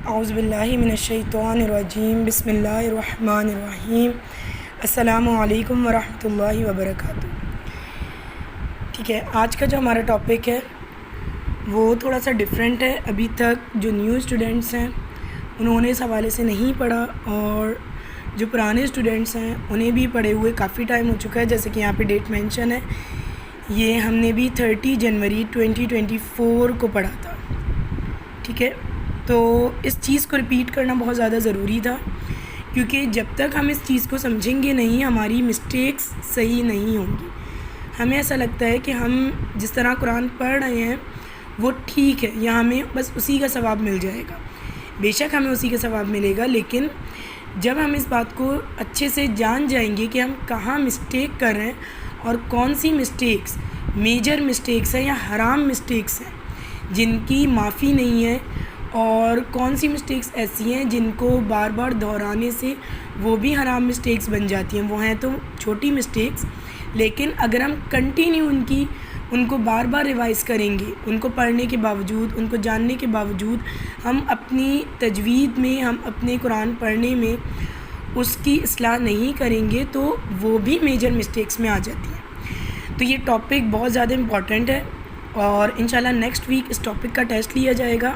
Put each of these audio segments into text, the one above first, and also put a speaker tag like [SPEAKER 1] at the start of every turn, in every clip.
[SPEAKER 1] اعوذ باللہ من الشیطان الرجیم، بسم اللہ الرحمن الرحیم، السلام علیکم ورحمۃ اللہ وبرکاتہ۔ ٹھیک ہے، آج کا جو ہمارا ٹاپک ہے وہ تھوڑا سا ڈیفرنٹ ہے۔ ابھی تک جو نیو اسٹوڈنٹس ہیں انہوں نے اس حوالے سے نہیں پڑھا، اور جو پرانے اسٹوڈنٹس ہیں انہیں بھی پڑھے ہوئے کافی ٹائم ہو چکا ہے۔ جیسے کہ یہاں پہ ڈیٹ مینشن ہے، یہ ہم نے بھی 30 جنوری 2024 کو پڑھا تھا۔ ٹھیک ہے، تو اس چیز کو ریپیٹ کرنا بہت زیادہ ضروری تھا، کیونکہ جب تک ہم اس چیز کو سمجھیں گے نہیں ہماری مسٹیکس صحیح نہیں ہوں گی۔ ہمیں ایسا لگتا ہے کہ ہم جس طرح قرآن پڑھ رہے ہیں وہ ٹھیک ہے، یا ہمیں بس اسی کا ثواب مل جائے گا۔ بے شک ہمیں اسی کا ثواب ملے گا، لیکن جب ہم اس بات کو اچھے سے جان جائیں گے کہ ہم کہاں مسٹیک کر رہے ہیں اور کون سی مسٹیکس میجر مسٹیکس ہیں یا حرام مسٹیکس ہیں جن کی معافی نہیں ہے، اور کون سی مسٹیکس ایسی ہیں جن کو بار بار دہرانے سے وہ بھی حرام مسٹیکس بن جاتی ہیں۔ وہ ہیں تو چھوٹی مسٹیکس، لیکن اگر ہم کنٹینیو ان کو بار بار ریوائز کریں گے، ان کو پڑھنے کے باوجود، ان کو جاننے کے باوجود ہم اپنی تجوید میں، ہم اپنے قرآن پڑھنے میں اس کی اصلاح نہیں کریں گے تو وہ بھی میجر مسٹیکس میں آ جاتی ہیں۔ تو یہ ٹاپک بہت زیادہ امپورٹنٹ ہے، اور انشاءاللہ نیکسٹ ویک اس ٹاپک کا ٹیسٹ لیا جائے گا۔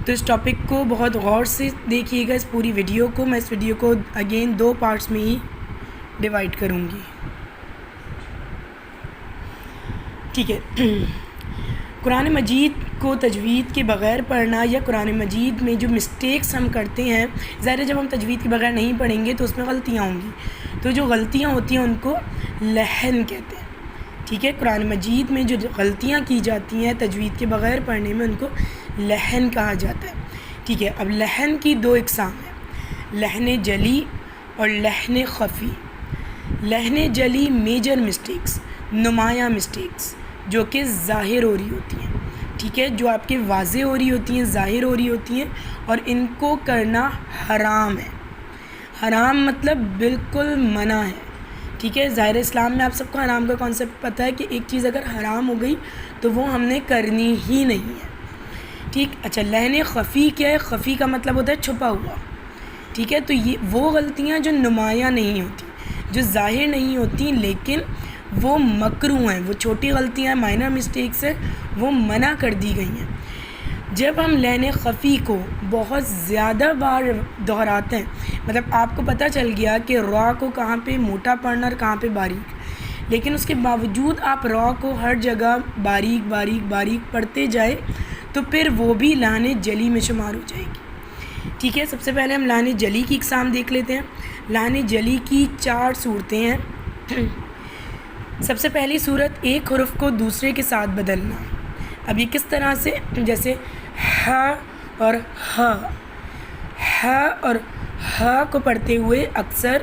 [SPEAKER 1] تو اس ٹاپک کو بہت غور سے دیکھیے گا، اس پوری ویڈیو کو۔ میں اس ویڈیو کو اگین 2 پارٹس میں ہی ڈیوائڈ کروں گی۔ ٹھیک ہے، قرآن مجید کو تجوید کے بغیر پڑھنا، یا قرآن مجید میں جو مسٹیکس ہم کرتے ہیں، ظاہر ہے جب ہم تجوید کے بغیر نہیں پڑھیں گے تو اس میں غلطیاں ہوں گی، تو جو غلطیاں ہوتی ہیں ان کو لحن کہتے ہیں۔ ٹھیک ہے، قرآن مجید میں جو غلطیاں کی جاتی ہیں تجوید کے بغیر پڑھنے میں ان کو لحن کہا جاتا ہے۔ ٹھیک ہے، اب لحن کی 2 اقسام ہیں، لحن جلی اور لحن خفی۔ لحن جلی میجر مسٹیکس، نمایاں مسٹیکس جو کہ ظاہر ہو رہی ہوتی ہیں۔ ٹھیک ہے، جو آپ کے واضح ہو رہی ہوتی ہیں، ظاہر ہو رہی ہوتی ہیں، اور ان کو کرنا حرام ہے۔ حرام مطلب بالکل منع ہے۔ ٹھیک ہے، ظاہر اسلام میں آپ سب کو حرام کا کانسیپٹ پتہ ہے کہ ایک چیز اگر حرام ہو گئی تو وہ ہم نے کرنی ہی نہیں ہے۔ ٹھیک، اچھا، لحن خفی کیا ہے؟ خفی کا مطلب ہوتا ہے چھپا ہوا۔ ٹھیک ہے، تو یہ وہ غلطیاں جو نمایاں نہیں ہوتی، جو ظاہر نہیں ہوتی، لیکن وہ مکروہ ہیں، وہ چھوٹی غلطیاں، مائنر مسٹیکس ہیں، وہ منع کر دی گئی ہیں۔ جب ہم لحن خفی کو بہت زیادہ بار دہراتے ہیں، مطلب آپ کو پتہ چل گیا کہ را کو کہاں پہ موٹا پڑھنا اور کہاں پہ باریک، لیکن اس کے باوجود آپ را کو ہر جگہ باریک باریک باریک پڑھتے جائے تو پھر وہ بھی لحن جلی میں شمار ہو جائے گی۔ ٹھیک ہے، سب سے پہلے ہم لحن جلی کی اقسام دیکھ لیتے ہیں۔ لحن جلی کی 4 صورتیں ہیں۔ سب سے پہلی صورت ایک حرف کو دوسرے کے ساتھ بدلنا۔ اب یہ کس طرح سے؟ جیسے ہ اور ہ، ہ اور ہ کو پڑھتے ہوئے اکثر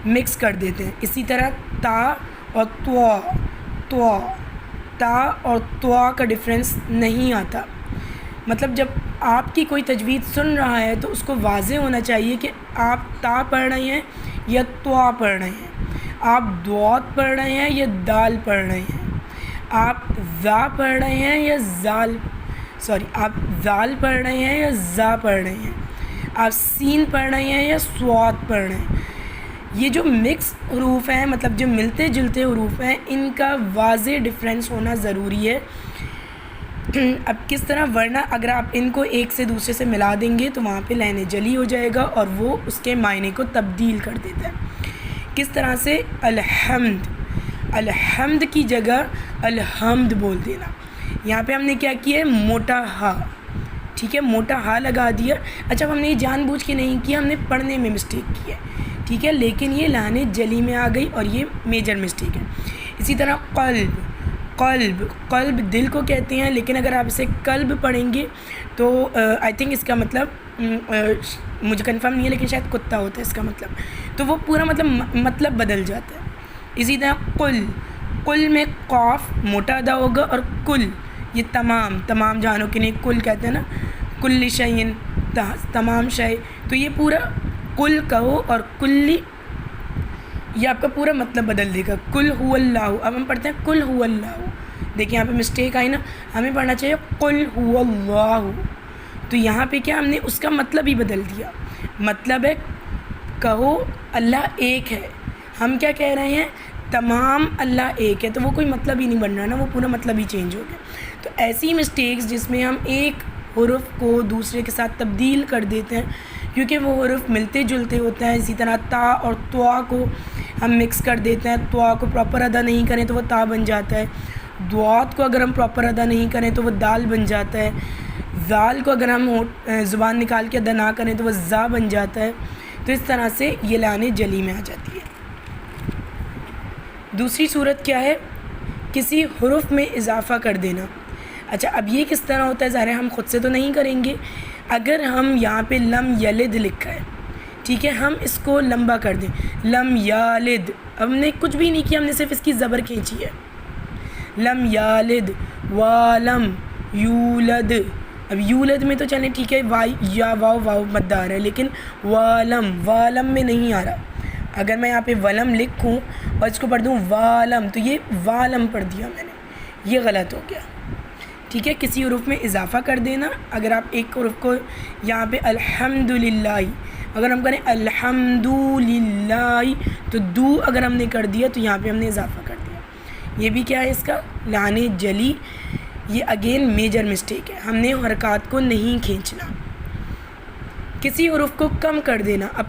[SPEAKER 1] مکس کر دیتے ہیں۔ اسی طرح تا اور توا، توا، تا اور توا کا ڈفرینس نہیں آتا۔ مطلب جب آپ کی کوئی تجوید سن رہا ہے تو اس کو واضح ہونا چاہیے کہ آپ تا پڑھ رہے ہیں یا توا پڑھ رہے ہیں، آپ دوات پڑھ رہے ہیں یا دال پڑھ رہے ہیں، آپ ذا پڑھ رہے ہیں یا آپ ذال پڑھ رہے ہیں یا ذا پڑھ رہے ہیں، آپ سین پڑھ رہے ہیں یا سوات پڑھ رہے ہیں۔ یہ جو مکس حروف ہیں، مطلب جو ملتے جلتے حروف ہیں، ان کا واضح ڈفرینس ہونا ضروری ہے۔ اب کس طرح؟ ورنہ اگر آپ ان کو ایک سے دوسرے سے ملا دیں گے تو وہاں پہ لحن جلی ہو جائے گا اور وہ اس کے معنی کو تبدیل کر دیتا ہے۔ کس طرح سے؟ الحمد، الحمد کی جگہ الحمد بول دینا۔ یہاں پہ ہم نے کیا کیا ہے؟ موٹا ہا۔ ٹھیک ہے، موٹا ہا لگا دیا۔ اچھا، ہم نے یہ جان بوجھ کے نہیں کیا، ہم نے پڑھنے میں مسٹیک کی ہے۔ ٹھیک ہے، لیکن یہ لحن جلی میں آ گئی اور یہ میجر مسٹیک ہے۔ اسی طرح قلب، قلب، قلب دل کو کہتے ہیں، لیکن اگر آپ اسے قلب پڑھیں گے تو آئی تھنک اس کا مطلب مجھے کنفرم نہیں ہے، لیکن شاید کتا ہوتا ہے اس کا مطلب، تو وہ پورا مطلب بدل جاتا ہے۔ اسی طرح قل، قل میں قاف موٹا ادا ہوگا، اور کل یہ تمام جہانوں کے لیے کل کہتے ہیں نا، کل شیء، تمام شے، تو یہ پورا کل کہو اور کلی، یہ آپ کا پورا مطلب بدل دے گا۔ کل هو اللہ، اب ہم پڑھتے ہیں کل هو اللہ، دیکھیں یہاں پہ مسٹیک آئی نا، ہمیں پڑھنا چاہیے قل هو اللہ، تو یہاں پہ کیا ہم نے اس کا مطلب ہی بدل دیا. مطلب ہے کہو اللہ ایک ہے، ہم کیا کہہ رہے ہیں تمام اللہ ایک ہے، تو وہ کوئی مطلب ہی نہیں بن رہا نا، وہ پورا مطلب ہی چینج ہو گیا. تو ایسی مسٹیکس جس میں ہم ایک حرف کو دوسرے کے ساتھ تبدیل کر دیتے ہیں کیونکہ وہ حرف ملتے جلتے ہوتے ہیں. اسی طرح تا اور طوا کو ہم مکس کر دیتے ہیں، طوا کو پراپر ادا نہیں کریں تو وہ تا بن جاتا ہے، دعات کو اگر ہم پراپر ادا نہیں کریں تو وہ دال بن جاتا ہے، زال کو اگر ہم زبان نکال کے ادا نہ کریں تو وہ زا بن جاتا ہے. تو اس طرح سے یہ لانے جلی میں آ جاتی ہے. دوسری صورت کیا ہے؟ کسی حرف میں اضافہ کر دینا. اچھا اب یہ کس طرح ہوتا ہے؟ ظاہر ہے ہم خود سے تو نہیں کریں گے. اگر ہم یہاں پہ لم یلد لکھا ہے، ٹھیک ہے، ہم اس کو لمبا کر دیں لم یالد، ہم نے کچھ بھی نہیں کیا، ہم نے صرف اس کی زبر کھینچی ہے. لم یالد والم یولد. اب یولد میں تو چلیں ٹھیک ہے یا واو مددار ہے، لیکن والم میں نہیں آ رہا. اگر میں یہاں پہ ولم لکھوں اور اس کو پڑھ دوں والم تو یہ والم پڑھ دیا میں نے، یہ غلط ہو گیا. ٹھیک ہے، کسی حرف میں اضافہ کر دینا. اگر آپ ایک حرف کو یہاں پہ الحمدللہ، اگر ہم کریں الحمدللہ تو دو اگر ہم نے کر دیا تو یہاں پہ ہم نے اضافہ کر دیا. یہ بھی کیا ہے اس کا لانے جلی. یہ اگین میجر مسٹیک ہے، ہم نے حرکات کو نہیں کھینچنا. کسی حرف کو کم کر دینا. اب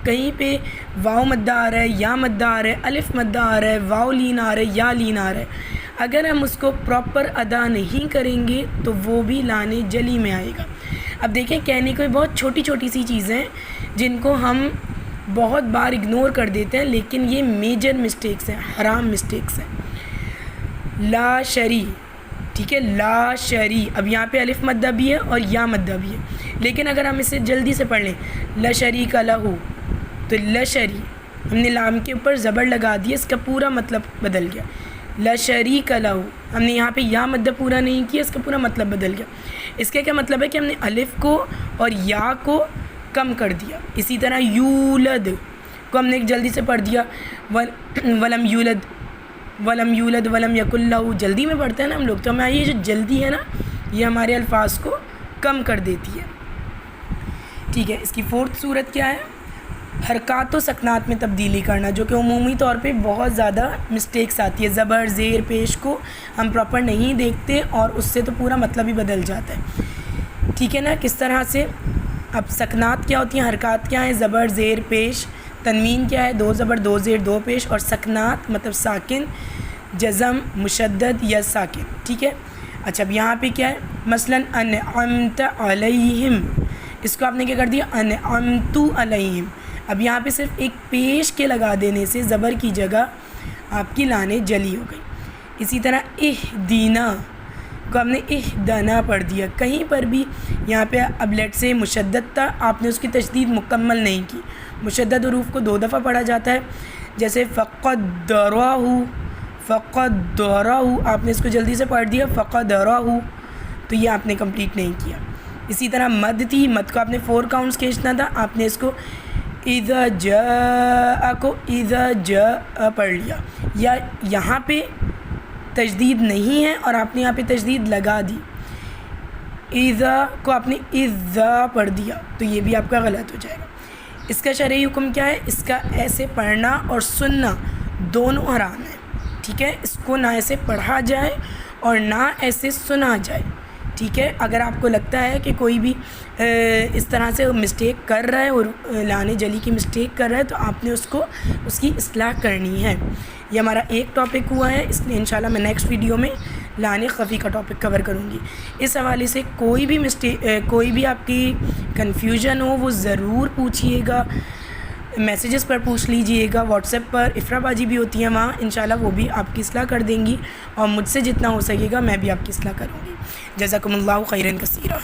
[SPEAKER 1] کہیں پہ واو مدہ آ رہا ہے، یا مدہ آ رہا ہے، الف مدہ آ رہا ہے، واو لین آ رہا ہے، یا لین آ رہا ہے، اگر ہم اس کو پراپر ادا نہیں کریں گے تو وہ بھی لانے جلی میں آئے گا. اب دیکھیں کہنے کو بہت چھوٹی چھوٹی سی چیزیں جن کو ہم بہت بار اگنور کر دیتے ہیں، لیکن یہ میجر مسٹیکس ہیں، حرام مسٹیکس ہیں. لا شری، ٹھیک ہے، لا شری. اب یہاں پہ الف مدہ بھی ہے اور یا مدہ بھی ہے، لیکن اگر ہم اسے جلدی سے پڑھ لیں لا شریک لہو تو لا شری، ہم نے لام کے اوپر زبر لگا دی، اس کا پورا مطلب بدل گیا. لا شریک لہو، ہم نے یہاں پہ یا مدہ پورا نہیں کیا، اس کا پورا مطلب بدل گیا. اس کا کیا مطلب ہے کہ ہم نے الف کو اور یا کو کم کر دیا. اسی طرح یولد کو ہم نے جلدی سے پڑھ دیا ولم یولد ولم یکن لہو. جلدی میں پڑھتے ہیں نا ہم لوگ، تو ہمیں یہ جو جلدی ہے نا یہ ہمارے الفاظ کو کم کر دیتی ہے. ٹھیک ہے، اس کی فورتھ صورت کیا ہے؟ حرکات و سکنات میں تبدیلی کرنا، جو کہ عمومی طور پہ بہت زیادہ مسٹیکس آتی ہے. زبر زیر پیش کو ہم پراپر نہیں دیکھتے اور اس سے تو پورا مطلب ہی بدل جاتا ہے. ٹھیک ہے نا، کس طرح سے؟ اب سکنات کیا ہوتی ہیں، حرکات کیا ہیں؟ زبر زیر پیش. تنوین کیا ہے؟ 2 زبر 2 زیر 2 پیش. اور سکنات مطلب ساکن، جزم، مشدد یا ساکن. ٹھیک ہے. اچھا اب یہاں پہ کیا ہے؟ مثلاً انعمت علیہم، اس کو آپ نے کیا کر دیا؟ انعمت علیہم. اب یہاں پہ صرف ایک پیش کے لگا دینے سے زبر کی جگہ آپ کی لانے جلی ہو گئی. اسی طرح اہدینا کو ہم نے اہدنا پڑھ دیا. کہیں پر بھی یہاں پہ اب لیٹ سے مشدد تھا، آپ نے اس کی تشدید مکمل نہیں کی. مشدد حروف کو 2 دفعہ پڑھا جاتا ہے، جیسے فقدرہ، آپ نے اس کو جلدی سے پڑھ دیا فقدرہ، تو یہ آپ نے کمپلیٹ نہیں کیا. اسی طرح مد تھی، مد کو آپ نے 4 کاؤنٹس کھینچنا تھا، آپ نے اس کو اذا جاء کو اذا جاء پڑھ لیا. یا یہاں پہ تجدید نہیں ہے اور آپ نے یہاں پہ تجدید لگا دی، اذا کو آپ نے اذا پڑھ دیا، تو یہ بھی آپ کا غلط ہو جائے گا. اس کا شرعی حکم کیا ہے؟ اس کا ایسے پڑھنا اور سننا دونوں حرام ہے. ٹھیک ہے، اس کو نہ ایسے پڑھا جائے اور نہ ایسے سنا جائے. ٹھیک ہے، اگر آپ کو لگتا ہے کہ کوئی بھی اس طرح سے مسٹیک کر رہا ہے اور لانے جلی کی مسٹیک کر رہا ہے تو آپ نے اس کی اصلاح کرنی ہے. یہ ہمارا ایک ٹاپک ہوا ہے، اس لیے انشاءاللہ میں نیکسٹ ویڈیو میں لانے خفی کا ٹاپک کور کروں گی. اس حوالے سے کوئی بھی آپ کی کنفیوژن ہو وہ ضرور پوچھیے گا، میسیجز پر پوچھ لیجئے گا. واٹس ایپ پر افرا باجی بھی ہوتی ہیں وہاں، انشاءاللہ وہ بھی آپ کی اصلاح کر دیں گی اور مجھ سے جتنا ہو سکے گا میں بھی آپ کی اصلاح کروں گی. جزاکم اللہ خیرا کثیرا.